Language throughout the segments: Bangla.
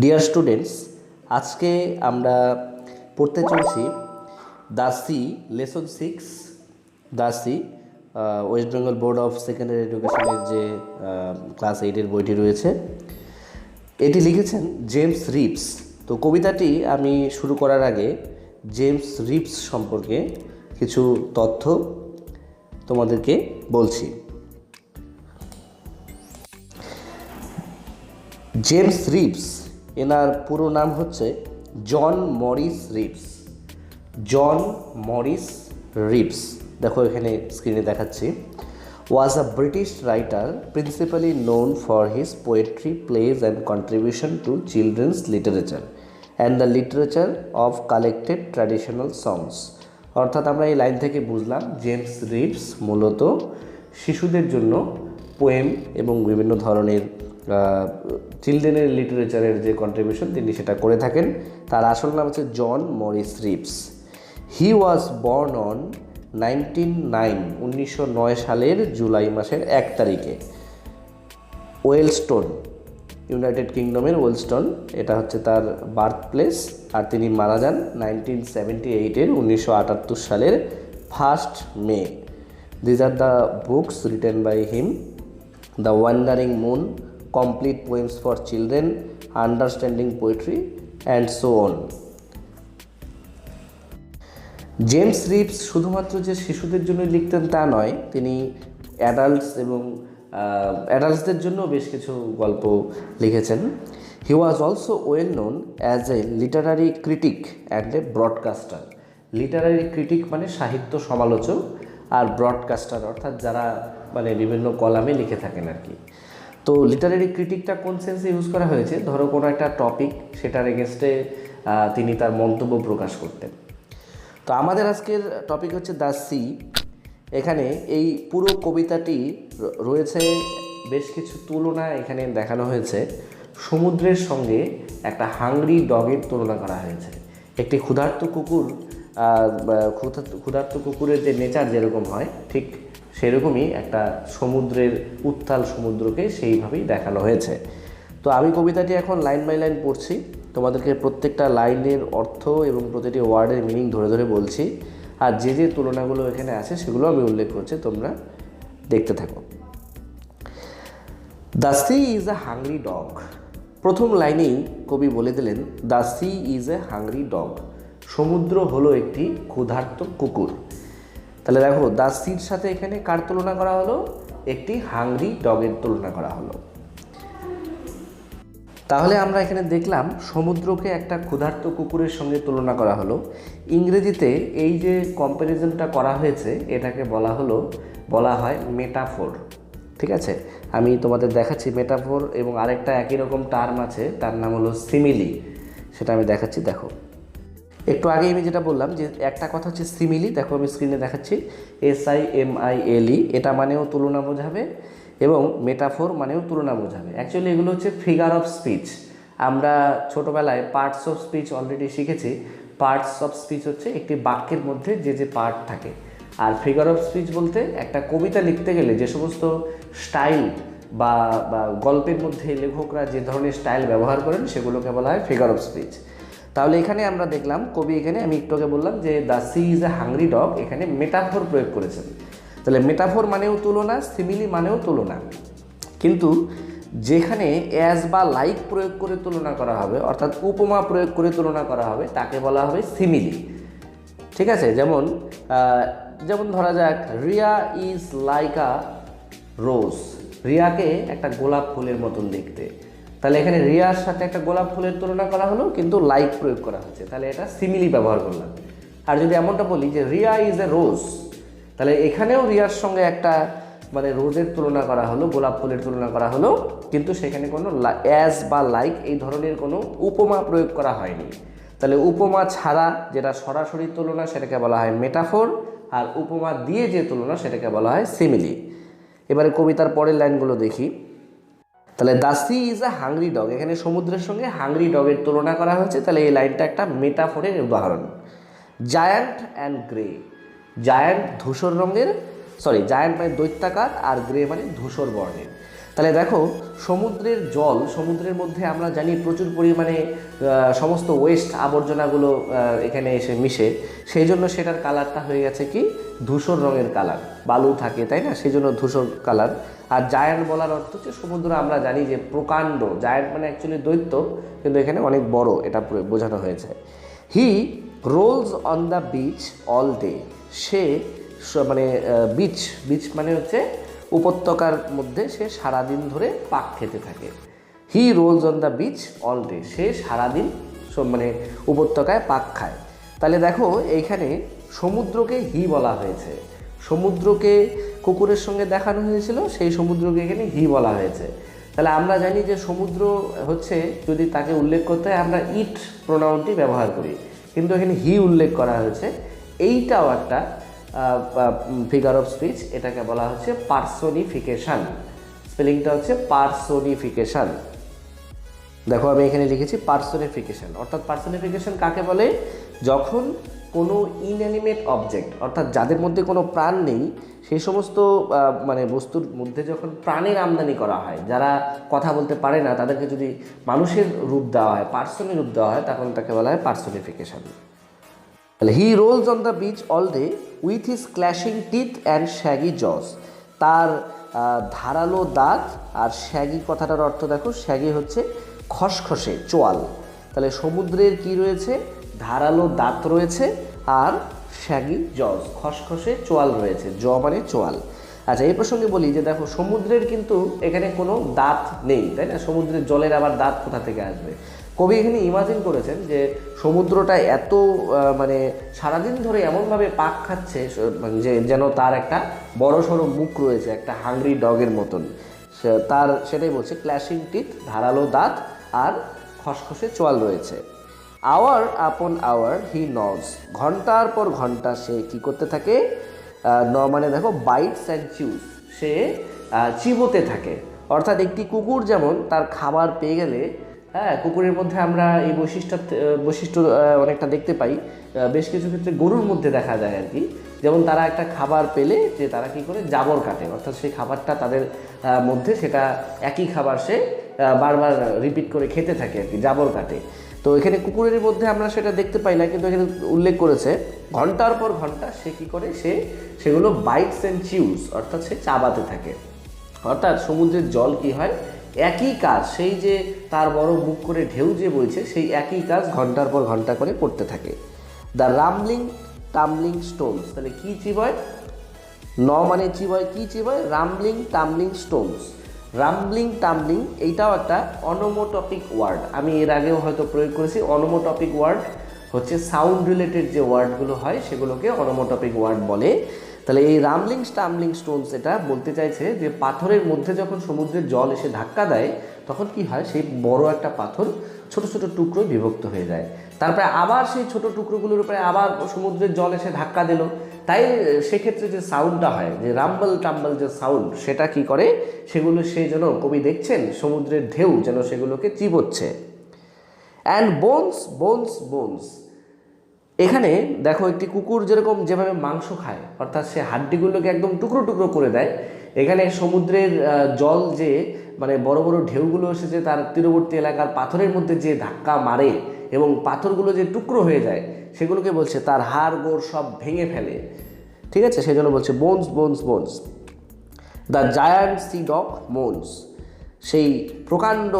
ডিয়ার স্টুডেন্টস, আজকে আমরা পড়তে চলছি the sea lesson 6 the sea West Bengal board of secondary এডুকেশনের যে ক্লাস 8-এর বইটি রয়েছে। এটি লিখেছেন জেমস রিপস। তো কবিতাটি আমি শুরু করার আগে জেমস রিপস সম্পর্কে কিছু তথ্য তোমাদেরকে বলছি। জেমস রিপস, এনার পুরো নাম হচ্ছে John Morris Reeves. John Morris Reeves, দেখো এখানে স্ক্রিনে দেখাচ্ছি। Was a British writer principally known for his poetry, plays and contribution to children's literature and the literature of collected traditional songs. অর্থাৎ আমরা এই লাইন থেকে বুঝলাম জেমস রিপস মূলত শিশুদের জন্য পোয়েম এবং বিভিন্ন ধরনের চিলড্রেনের লিটারেচারের যে কন্ট্রিবিউশন তিনি সেটা করে থাকেন। তার আসল নাম হচ্ছে John Morris Reeves. He was born on 1909 সালের জুলাই মাসের 1 তারিখে ওয়েলস্টোন, ইউনাইটেড কিংডমের ওয়েলস্টোন, এটা হচ্ছে তার বার্থ প্লেস। আর তিনি মারা যান 1978 সালের 1 May. These are the books written by him: the wandering moon, complete poems for children, understanding poetry and so on. James Reeves শুধুমাত্র যে শিশুদের জন্য লিখতেন তা নয়, তিনি অ্যাডাল্টসদের জন্য বেশ কিছু গল্প লিখেছেন। He was also well known as a literary critic and a broadcaster. Literary critic মানে সাহিত্য সমালোচক, আর ব্রডকাস্টার অর্থাৎ যারা মানে বিভিন্ন কলামে লিখে থাকেন আর কি। তো লিটারারি ক্রিটিকটা কোন সেন্সে ইউজ করা হয়েছে? ধরো কোনো একটা টপিক, সেটার এগেনস্টে তিনি তার মন্তব্য প্রকাশ করতেন। তো আমাদের আজকের টপিক হচ্ছে দ্য সি। এখানে এই পুরো কবিতাটি রয়েছে বেশ কিছু তুলনা এখানে দেখানো হয়েছে। সমুদ্রের সঙ্গে একটা হাংরি ডগের তুলনা করা হয়েছে। একটি ক্ষুধার্ত কুকুরের যে নেচার যেরকম হয়, ঠিক সেরকমই একটা সমুদ্রের উত্তাল সমুদ্রকে সেইভাবেই দেখানো হয়েছে। তো আমি কবিতাটি এখন লাইন বাই লাইন পড়ছি, তোমাদেরকে প্রত্যেকটা লাইনের অর্থ এবং প্রতিটি ওয়ার্ডের মিনিং ধরে ধরে বলছি। আর যে যে তুলনাগুলো এখানে আছে সেগুলো আমি উল্লেখ করছি, তোমরা দেখতে থাকো। The sea is a hungry dog. প্রথম লাইনেই কবি বলে দিলেন the sea is a hungry dog, সমুদ্র হলো একটি ক্ষুধার্ত কুকুর। তাহলে দেখো দ্য সির সাথে এখানে কার তুলনা করা হলো? একটি হাংরি ডগের তুলনা করা হলো। তাহলে আমরা এখানে দেখলাম সমুদ্রকে একটা ক্ষুধার্ত কুকুরের সঙ্গে তুলনা করা হলো। ইংরেজিতে এই যে কম্প্যারিজনটা করা হয়েছে এটাকে বলা হয় মেটাফোর। ঠিক আছে, আমি তোমাদের দেখাচ্ছি মেটাফোর, এবং আরেকটা একই রকম টার্ম আছে, তার নাম হলো সিমিলি। সেটা আমি দেখাচ্ছি, দেখো। একটু আগে আমি যেটা বললাম যে একটা কথা হচ্ছে সিমিলি, দেখো আমি স্ক্রিনে দেখাচ্ছি, SIMILE, এটা মানেও তুলনা বোঝাবে, এবং মেটাফোর মানেও তুলনা বোঝাবে। অ্যাকচুয়ালি এগুলো হচ্ছে ফিগার অফ স্পিচ। আমরা ছোটোবেলায় পার্টস অফ স্পিচ অলরেডি শিখেছি। পার্টস অফ স্পিচ হচ্ছে একটি বাক্যের মধ্যে যে যে পার্ট থাকে, আর ফিগার অফ স্পিচ বলতে একটা কবিতা লিখতে গেলে যে সমস্ত স্টাইল বা গল্পের মধ্যে লেখকরা যে ধরনের স্টাইল ব্যবহার করেন সেগুলোকে বলা হয় ফিগার অফ স্পিচ। তাহলে এখানে আমরা দেখলাম কবি এখানে, আমি একটু আগে বললাম যে the sea is a hungry dog, এখানে মেটাফোর প্রয়োগ করেছেন। তাহলে মেটাফোর মানেও তুলনা, সিমিলি মানেও তুলনা, কিন্তু যেখানে অ্যাজ বা লাইক প্রয়োগ করে তুলনা করা হবে, অর্থাৎ উপমা প্রয়োগ করে তুলনা করা হবে, তাকে বলা হবে সিমিলি। ঠিক আছে, যেমন ধরা যাক রিয়া ইজ লাইক আ রোজ। রিয়াকে একটা গোলাপ ফুলের মতন দেখতে। তাহলে এখানে রিয়ার সাথে একটা গোলাপ ফুলের তুলনা করা হলো, কিন্তু লাইক প্রয়োগ করা হচ্ছে, তাহলে এটা সিমিলি ব্যবহার করলাম। আর যদি এমনটা বলি যে রিয়া ইজ এ রোজ, তাহলে এখানেও রিয়ার সঙ্গে একটা মানে রোজের তুলনা করা হলো, গোলাপ ফুলের তুলনা করা হলো, কিন্তু সেখানে কোনো অ্যাজ বা লাইক এই ধরনের কোনো উপমা প্রয়োগ করা হয়নি। তাহলে উপমা ছাড়া যেটা সরাসরি তুলনা সেটাকে বলা হয় মেটাফোর, আর উপমা দিয়ে যে তুলনা সেটাকে বলা হয় সিমিলি। এবারে কবিতার পরের লাইনগুলো দেখি। তাহলে the sea is a hungry dog, এখানে সমুদ্রের সঙ্গে হাংরি ডগের তুলনা করা হয়েছে, তাহলে এই লাইনটা একটা মেটাফোরের উদাহরণ। জায়ান্ট অ্যান্ড গ্রে, জায়ান্ট ধূসর রঙের, জায়ান্ট মানে দৈত্যাকার, আর গ্রে মানে ধূসর বর্ণের। তাহলে দেখো সমুদ্রের জল, সমুদ্রের মধ্যে আমরা জানি প্রচুর পরিমাণে সমস্ত ওয়েস্ট আবর্জনাগুলো এখানে এসে মিশে, সেই জন্য সেটার কালারটা হয়ে গেছে কি ধূসর রঙের কালার, বালু থাকে তাই না, সেই জন্য ধূসর কালার। আর জায়ান্ট বলার অর্থ হচ্ছে সমুদ্র আমরা জানি যে প্রকাণ্ড, জায়ান্ট মানে অ্যাকচুয়ালি দৈত্য, কিন্তু এখানে অনেক বড় এটা বোঝানো হয়েছে। He rolls on the beach all day, সে মানে বিচ, বিচ মানে হচ্ছে উপত্যকার মধ্যে সে সারাদিন ধরে পাক খেতে থাকে। He rolls on the beach all day, সে সারাদিন মানে উপত্যকায় পাক খায়। তাহলে দেখো এইখানে সমুদ্রকে হি বলা হয়েছে, সমুদ্রকে কুকুরের সঙ্গে দেখানো হয়েছিল, সেই সমুদ্রকে এখানে হি বলা হয়েছে। তাহলে আমরা জানি যে সমুদ্র হচ্ছে, যদি তাকে উল্লেখ করতে হয় আমরা ইট প্রোনাউনটি ব্যবহার করি, কিন্তু এখানে হি উল্লেখ করা হয়েছে। এইটাও একটা ফিগার অফ স্পিচ, এটাকে বলা হচ্ছে পার্সোনিফিকেশন, স্পেলিংটা হচ্ছে পার্সোনিফিকেশন। দেখো আমি এখানে লিখেছি পার্সোনিফিকেশন, অর্থাৎ পার্সোনিফিকেশন কাকে বলে, যখন কোনো ইনঅ্যানিমেট অবজেক্ট, অর্থাৎ যাদের মধ্যে কোনো প্রাণ নেই, সেই সমস্ত মানে বস্তুর মধ্যে যখন প্রাণের আমদানি করা হয়, যারা কথা বলতে পারে না তাদেরকে যদি মানুষের রূপ দেওয়া হয়, পার্সনের রূপ দেওয়া হয়, তখন তাকে বলা হয় পার্সোনিফিকেশন। তাহলে he rolls on the beach all day with his clashing teeth and shaggy jaws, তার ধারালো দাঁত, আর শ্যাগি কথাটার অর্থ দেখো, শ্যাগি হচ্ছে খসখসে, চোয়াল। তাহলে সমুদ্রের কি রয়েছে, ধারালো দাঁত রয়েছে, আর শ্যাগি জস, খসখসে চোয়াল রয়েছে, জ মানে চোয়াল। আচ্ছা এই প্রসঙ্গে বলি যে দেখো সমুদ্রের কিন্তু এখানে কোনো দাঁত নেই, তাই না, সমুদ্রের জলের আবার দাঁত কোথা থেকে আসবে। কবি এখানে ইমাজিন করেছেন যে সমুদ্রটা এত মানে সারাদিন ধরে এমনভাবে পাক খাচ্ছে যে যেন তার একটা বড় সড়ো মুখ রয়েছে, একটা হাংরি ডগের মতন, তার সেটাই বলছে, ক্ল্যাশিং টিথ, ধারালো দাঁত, আর খসখসে চোয়াল রয়েছে। আওয়ার আপন আওয়ার হি নজ, ঘন্টার পর ঘন্টা সে কি করতে থাকে, মানে দেখো বাইটস অ্যান্ড চিউজ, সে চিবোতে থাকে। অর্থাৎ একটি কুকুর যেমন তার খাবার পেয়ে গেলে, হ্যাঁ কুকুরের মধ্যে আমরা এই বৈশিষ্ট্য অনেকটা দেখতে পাই, বেশ কিছু ক্ষেত্রে গরুর মধ্যে দেখা যায় আর কি, যেমন তারা একটা খাবার পেলে যে তারা কি করে জাবর কাটে, অর্থাৎ সেই খাবারটা তাদের মধ্যে সেটা একই খাবার সে বারবার রিপিট করে খেতে থাকে আর কি, জাবর কাটে। তো এখানে কুকুরের মধ্যে আমরা সেটা দেখতে পাই না, কিন্তু এখানে উল্লেখ করেছে ঘন্টার পর ঘন্টা সে কি করে, সেগুলো বাইটস অ্যান্ড চিউজ, অর্থাৎ সে চাবাতে থাকে। অর্থাৎ সমুদ্রের জল কি হয়, একই কাজ, সেই যে তার বড় মুখ করে ঢেউ যে বইছে, সেই একই কাজ ঘন্টার পর ঘন্টা করে করতে থাকে। দ্য রামলিং টামলিং স্টোনস, তাহলে কি চিবয়, ন মানে চিবয়, কি চিবয়, রামলিং টামলিং স্টোনস। রামলিং টামলিং এইটাও একটা অনোমোটপিক ওয়ার্ড, আমি এর আগেও হয়তো প্রয়োগ করেছি। অনোমোটপিক ওয়ার্ড হচ্ছে সাউন্ড রিলেটেড যে ওয়ার্ডগুলো হয় সেগুলোকে অনোমোটপিক ওয়ার্ড বলে। তাহলে এই রামলিং টামলিং স্টোনস এটা বলতে চাইছে যে পাথরের মধ্যে যখন সমুদ্রের জল এসে ধাক্কা দেয়, তখন কি হয়, সেই বড় একটা পাথর ছোট ছোট টুকরোয় বিভক্ত হয়ে যায়, তারপরে আবার সেই ছোট টুকরোগুলোর উপরে আবার সমুদ্রের জল এসে ধাক্কা দিল, তাই সেক্ষেত্রে যে সাউন্ডটা হয়, যে রাম্বল টাম্বল যে সাউন্ড, সেটা কি করে, সেগুলো সেই যেন কবি দেখছেন সমুদ্রের ঢেউ যেন সেগুলোকে চিবোচ্ছে। অ্যান্ড বোনস বোনস বোনস, এখানে দেখো একটি কুকুর যেরকম যেভাবে মাংস খায়, অর্থাৎ সে হাড্ডিগুলোকে একদম টুকরো টুকরো করে দেয়, এখানে সমুদ্রের জল যে মানে বড় বড় ঢেউগুলো এসেছে তার তীরবর্তী এলাকার পাথরের মধ্যে যে ধাক্কা মারে এবং পাথরগুলো যে টুকরো হয়ে যায়, সেগুলোকে বলছে তার হাড় গোড় সব ভেঙে ফেলে, ঠিক আছে, সেই জন্য বলছে bones bones bones. The giant sea dog moans, সেই প্রকাণ্ড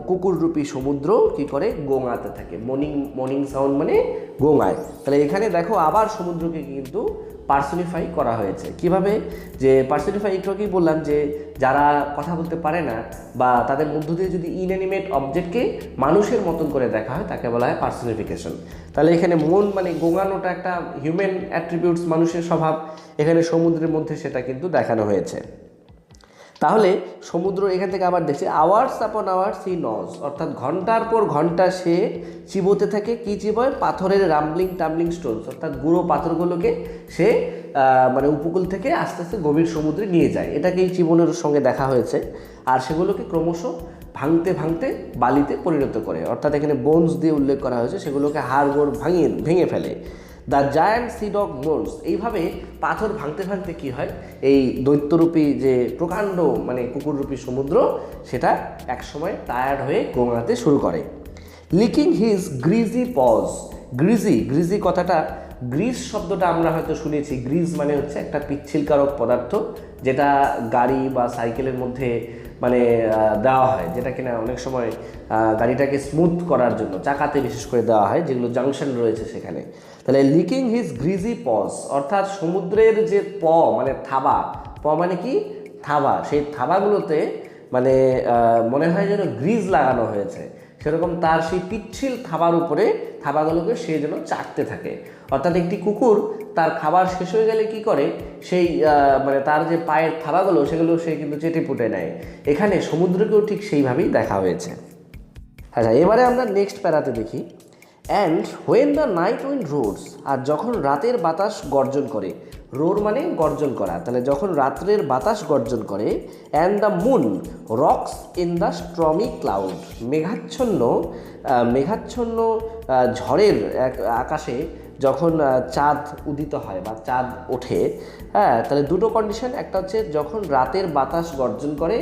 কুকুররূপী সমুদ্র কি করে, গোঙাতে থাকে, মর্নিং সাউন্ড মানে গোঙায়। তাহলে এখানে দেখো আবার সমুদ্রকে কিন্তু পার্সোনিফাই করা হয়েছে। কিভাবে, যে পার্সোনিফাই একটু আগেই বললাম যে যারা কথা বলতে পারে না বা তাদের মধ্য দিয়ে যদি ইনঅ্যানিমেট অবজেক্টকে মানুষের মতন করে দেখা হয়, তাকে বলা হয় পার্সোনিফিকেশন। তাহলে এখানে মন মানে গোঙানোটা একটা হিউম্যান অ্যাট্রিবিউটস, মানুষের স্বভাব, এখানে সমুদ্রের মধ্যে সেটা কিন্তু দেখানো হয়েছে। তাহলে সমুদ্র এখান থেকে আবার দেখছি আওয়ার্স আপন আওয়ার্স হি নজ, অর্থাৎ ঘন্টার পর ঘন্টা সে চিবোতে থাকে, কি চিবয়, পাথরের রামলিং টামলিং স্টোনস, অর্থাৎ গুঁড়ো পাথরগুলোকে সে মানে উপকূল থেকে আস্তে আস্তে গভীর সমুদ্রে নিয়ে যায়, এটাকেই চিবনের সঙ্গে দেখা হয়েছে। আর সেগুলোকে ক্রমশ ভাঙতে ভাঙতে বালিতে পরিণত করে, অর্থাৎ এখানে বোনস দিয়ে উল্লেখ করা হয়েছে, সেগুলোকে হাড় গোড় ভেঙে ফেলে। The giant sea dog moans. এইভাবে পাথর ভাঙতে ভাঙতে কি হয়, এই দৈত্যরূপী যে প্রকাণ্ড মানে কুকুররূপী সমুদ্র সেটা একসময় টায়ার্ড হয়ে গোঙাতে শুরু করে। Licking his greasy paws. Greasy, greasy কথাটা, গ্রিজ শব্দটা আমরা হয়তো শুনেছি। গ্রিজ মানে হচ্ছে একটা পিচ্ছিলকারক পদার্থ যেটা গাড়ি বা সাইকেলের মধ্যে মানে দেওয়া হয়, যেটা কিনা অনেক সময় গাড়িটাকে স্মুথ করার জন্য চাকাতে বিশেষ করে দেওয়া হয়, যেগুলো জাংশন রয়েছে সেখানে। তাহলে লিকিং হিজ গ্রিজি পজ অর্থাৎ সমুদ্রের যে মানে থাবা, মানে কি থাবা, সেই থাবাগুলোতে মানে মনে হয় যেন গ্রিজ লাগানো হয়েছে, সেরকম তার সেই পিচ্ছিল থাবার উপরে থাবাগুলোকে সে যেন চাটতে থাকে। অর্থাৎ একটি কুকুর তার খাবার শেষ হয়ে গেলে কি করে, সেই মানে তার যে পায়ের থাবাগুলো সেগুলো সে কিন্তু চেটে পুটে নেয়। এখানে সমুদ্রকেও ঠিক সেইভাবেই দেখা হয়েছে। আচ্ছা, এবারে আমরা নেক্সট প্যারাতে দেখি। And when the night wind roars, আর যখন রাতের বাতাস গর্জন করে, রোর মানে গর্জন করা, তাহলে যখন রাত্রের বাতাস গর্জন করে। And the moon rocks in the stormy cloud, মেঘাচ্ছন্ন ঝড়ের আকাশে যখন চাঁদ উদিত হয় বা চাঁদ ওঠে, হ্যাঁ, তাহলে দুটো কন্ডিশন, একটা হচ্ছে যখন রাতের বাতাস গর্জন করে,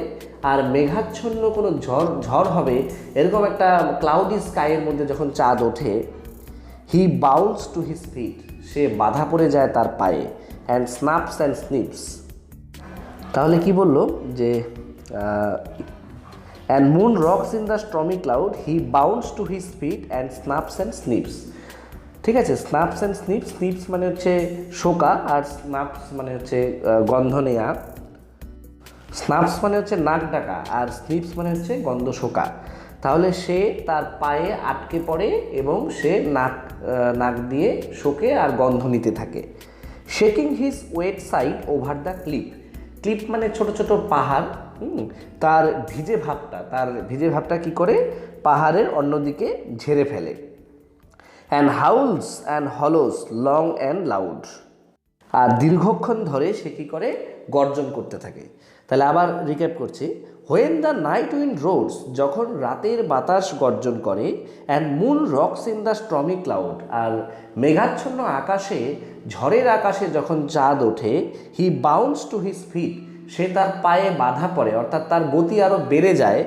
আর মেঘাচ্ছন্ন কোনো ঝড় হবে এরকম একটা ক্লাউডি স্কাইয়ের মধ্যে যখন চাঁদ ওঠে। He bounds to his feet, সে বাধা পড়ে যায় তার পায়ে। অ্যান্ড স্নাপস অ্যান্ড স্নিপস, তাহলে কি বললো যে and moon rocks in the stormy cloud, he bounds to his feet and snuffs and sniffs. ঠিক আছে, স্নাপস অ্যান্ড স্নিপস, স্নিপস মানে হচ্ছে শোকা, আর স্নাপস মানে হচ্ছে গন্ধ নেয়া। স্নাপস মানে হচ্ছে নাক ডাকা, আর স্নিপস মানে হচ্ছে গন্ধ শোকা। তাহলে সে তার পায়ে আটকে পড়ে এবং সে নাক দিয়ে শোকে আর গন্ধ নিতে থাকে। Shaking his wet sides over the clip, clip মানে ছোট ছোট পাহাড়, তার ভিজে ভাবটা কি করে পাহাড়ের অন্যদিকে ঝেড়ে ফেলে। And howls and hollos long and loud, আর দীর্ঘক্ষণ ধরে সে কী করে গর্জন করতে থাকে। তাহলে আবার রিক্যাপ করছি। When the night wind roars, যখন রাতের বাতাস গর্জন করে। And moon rocks in the stormy cloud, আর মেঘাচ্ছন্ন আকাশে, ঝড়ের আকাশে যখন চাঁদ ওঠে। He bounds to his feet, সে তার পায়ে বাধা পড়ে, অর্থাৎ তার গতি আরও বেড়ে যায়,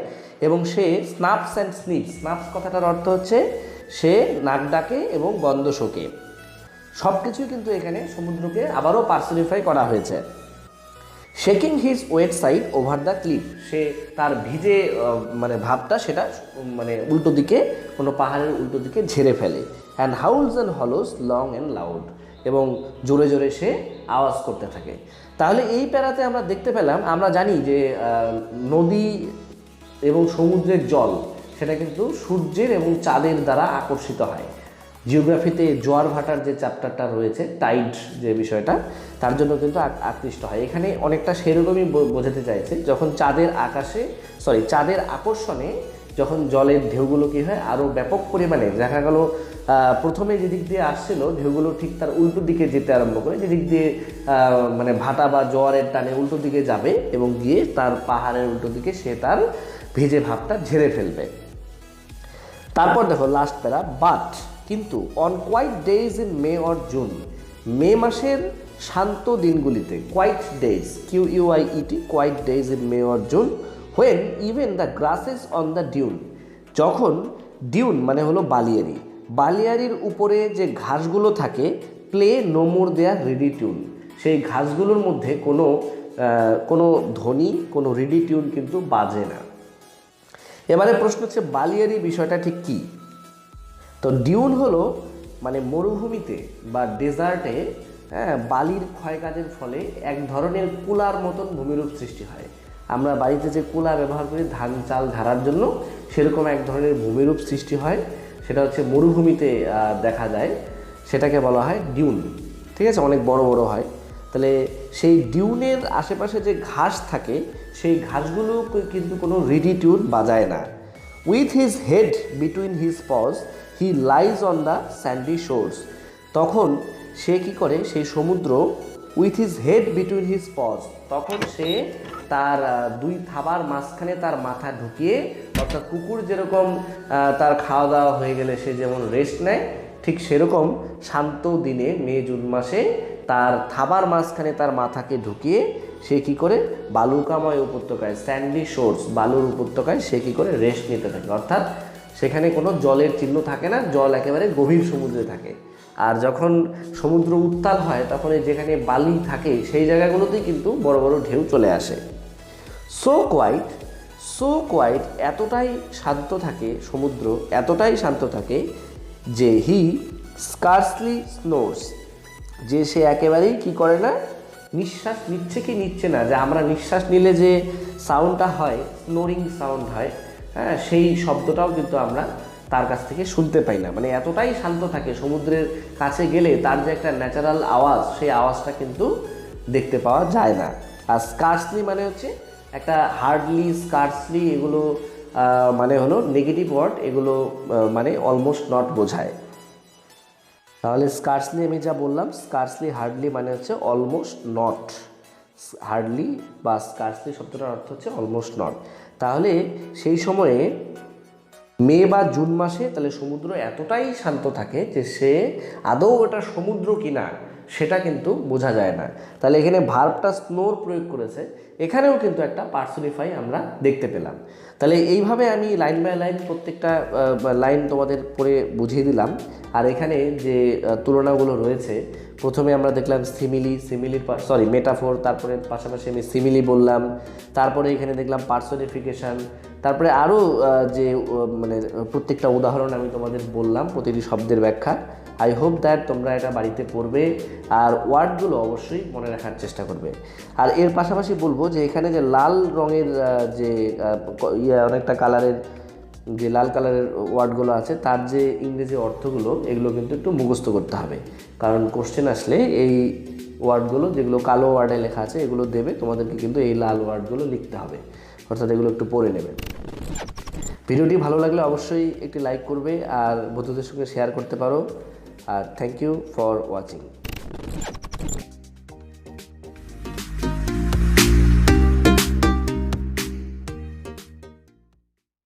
এবং সে স্নাপস অ্যান্ড স্নিপস, স্নাপস কথাটার অর্থ হচ্ছে সে নাক ডাকে এবং গন্ধ শোকে। সব কিছুই কিন্তু এখানে সমুদ্রকে আবারও পার্সনিফাই করা হয়েছে। Shaking his wet sides over the cliffs, সে তার ভিজে মানে ভাবটা সেটা মানে উল্টো দিকে, কোনো পাহাড়ের উল্টো দিকে ঝেড়ে ফেলে। And howls and hollos long and loud, এবং জোরে জোরে সে আওয়াজ করতে থাকে। তাহলে এই প্যারাতে আমরা দেখতে পেলাম, আমরা জানি যে নদী এবং সমুদ্রের জল সেটা কিন্তু সূর্যের এবং চাঁদের দ্বারা আকর্ষিত হয়। জিওগ্রাফিতে জোয়ার ভাটার যে চ্যাপ্টারটা রয়েছে, টাইড যে বিষয়টা, তার জন্য কিন্তু আকৃষ্ট হয়। এখানে অনেকটা সেরকমই বোঝাতে চাইছে, যখন চাঁদের আকর্ষণে যখন জলের ঢেউগুলো কী হয় আরও ব্যাপক পরিমাণে, দেখা গেল প্রথমে যেদিক দিয়ে আসছিল ঢেউগুলো ঠিক তার উল্টো দিকে যেতে আরম্ভ করে, যেদিক দিয়ে মানে ভাটা বা জোয়ারের টানে উল্টো দিকে যাবে এবং গিয়ে তার পাহাড়ের উল্টো দিকে সে তার ভিজে ভাবটা ঝেড়ে ফেলবে। তারপর দেখো লাস্ট প্যারা, বাট কিন্তু on quiet days in May or June, May মাসের শান্ত দিনগুলিতে, quiet days, QUIET, quiet days in May or June, when even the grasses on the dune, যখন ডিউন মানে হলো বালিয়ারির উপরে যে ঘাসগুলো থাকে, play no more their reedy tune, সেই ঘাসগুলোর মধ্যে কোনো ধ্বনি, কোনো রেডি টিউন কিন্তু বাজে না। এবারে প্রশ্ন হচ্ছে বালিয়ারি বিষয়টা ঠিক কী? তো ডিউন হলো মানে মরুভূমিতে বা ডেজার্টে বালির ক্ষয়কাজের ফলে এক ধরনের কুলার মতন ভূমিরূপ সৃষ্টি হয়। আমরা বাড়িতে যে কুলা ব্যবহার করি ধান চাল ঝাড়ার জন্য, সেরকম এক ধরনের ভূমিরূপ সৃষ্টি হয়, সেটা হচ্ছে মরুভূমিতে দেখা যায়, সেটাকে বলা হয় ডিউন। ঠিক আছে, অনেক বড় বড় হয়। তাহলে সেই ডিউনের আশেপাশে যে ঘাস থাকে, সেই ঘাসগুলো কিন্তু কোনো রেডি টিউন বাজায় না। With his head between his pause he lies on the Sandy source, তখন সে কী করে, সেই সমুদ্র, with his head between his pause, তখন সে তার দুই থাবার মাঝখানে তার মাথা ঢুকিয়ে, অর্থাৎ কুকুর যেরকম তার খাওয়া দাওয়া হয়ে গেলে সে যেমন রেস্ট নেয়, ঠিক সেরকম শান্ত দিনে মে জুন মাসে তার থাবার মাঝখানে তার মাথাকে ঢুকিয়ে সে কী করে বালুকাময় উপত্যকায়, স্যান্ডি শোর্স, বালুর উপত্যকায় সে কী করে রেস্ট নিতে থাকে। অর্থাৎ সেখানে কোনো জলের চিহ্ন থাকে না, জল একেবারে গভীর সমুদ্রে থাকে। আর যখন সমুদ্র উত্তাল হয় তখন যেখানে বালি থাকে সেই জায়গাগুলোতেই কিন্তু বড় বড় ঢেউ চলে আসে। সো কোয়াইট এতটাই শান্ত থাকে সমুদ্র, এতটাই শান্ত থাকে যে হি স্কার্সলি স্নোর্স, যে সে একেবারেই কি করে না, নিঃশ্বাস নিচ্ছে কি নিচ্ছে না, যে আমরা নিঃশ্বাস নিলে যে সাউন্ডটা হয়, স্নোরিং সাউন্ড হয়, হ্যাঁ, সেই শব্দটাও কিন্তু আমরা তার কাছ থেকে শুনতে পাই না। মানে এতটাই শান্ত থাকে, সমুদ্রের কাছে গেলে তার যে একটা ন্যাচারাল আওয়াজ, সেই আওয়াজটা কিন্তু দেখতে পাওয়া যায় না। আর স্কার্সলি মানে হচ্ছে একটা হার্ডলি, স্কার্সলি, এগুলো মানে হলো নেগেটিভ ওয়ার্ড, এগুলো মানে অলমোস্ট নট বোঝায়। তাহলে স্কার্সলি আমি যা বললাম, স্কার্সলি, হার্ডলি মানে হচ্ছে অলমোস্ট নট। হার্ডলি বা স্কার্সলি শব্দটার অর্থ হচ্ছে অলমোস্ট নট। তাহলে সেই সময়ে মে বা জুন মাসে তাহলে সমুদ্র এতটাই শান্ত থাকে যে সে আদৌ এটা সমুদ্র কিনা সেটা কিন্তু বোঝা যায় না। তাহলে এখানে ভার্বটা স্নোর প্রয়োগ করেছে, এখানেও কিন্তু একটা পার্সনিফাই আমরা দেখতে পেলাম। তাহলে এইভাবে আমি লাইন বাই লাইন প্রত্যেকটা লাইন তোমাদের পড়ে বুঝিয়ে দিলাম। আর এখানে যে তুলনাগুলো রয়েছে, প্রথমে আমরা দেখলাম মেটাফোর, তারপরে পাশাপাশি আমি সিমিলি বললাম, তারপরে এখানে দেখলাম পার্সনিফিকেশান, তারপরে আরও যে মানে প্রত্যেকটা উদাহরণ আমি তোমাদের বললাম, প্রতিটি শব্দের ব্যাখ্যা। আই হোপ দ্যাট তোমরা এটা বাড়িতে পড়বে আর ওয়ার্ডগুলো অবশ্যই মনে রাখার চেষ্টা করবে। আর এর পাশাপাশি বলবো যে এখানে যে লাল রঙের যে অনেকটা কালারের যে লাল কালারের ওয়ার্ডগুলো আছে, তার যে ইংরেজি অর্থগুলো, এগুলো কিন্তু একটু মুখস্থ করতে হবে। কারণ কোশ্চেন আসলে এই ওয়ার্ডগুলো, যেগুলো কালো ওয়ার্ডে লেখা আছে, এগুলো দেবে, তোমাদেরকে কিন্তু এই লাল ওয়ার্ডগুলো লিখতে হবে, অর্থাৎ এগুলো একটু পড়ে নেবে। ভিডিওটি ভালো লাগলে অবশ্যই একটি লাইক করবে আর বন্ধুদের সঙ্গে শেয়ার করতে পারো। আর থ্যাংক ইউ ফর ওয়াচিং।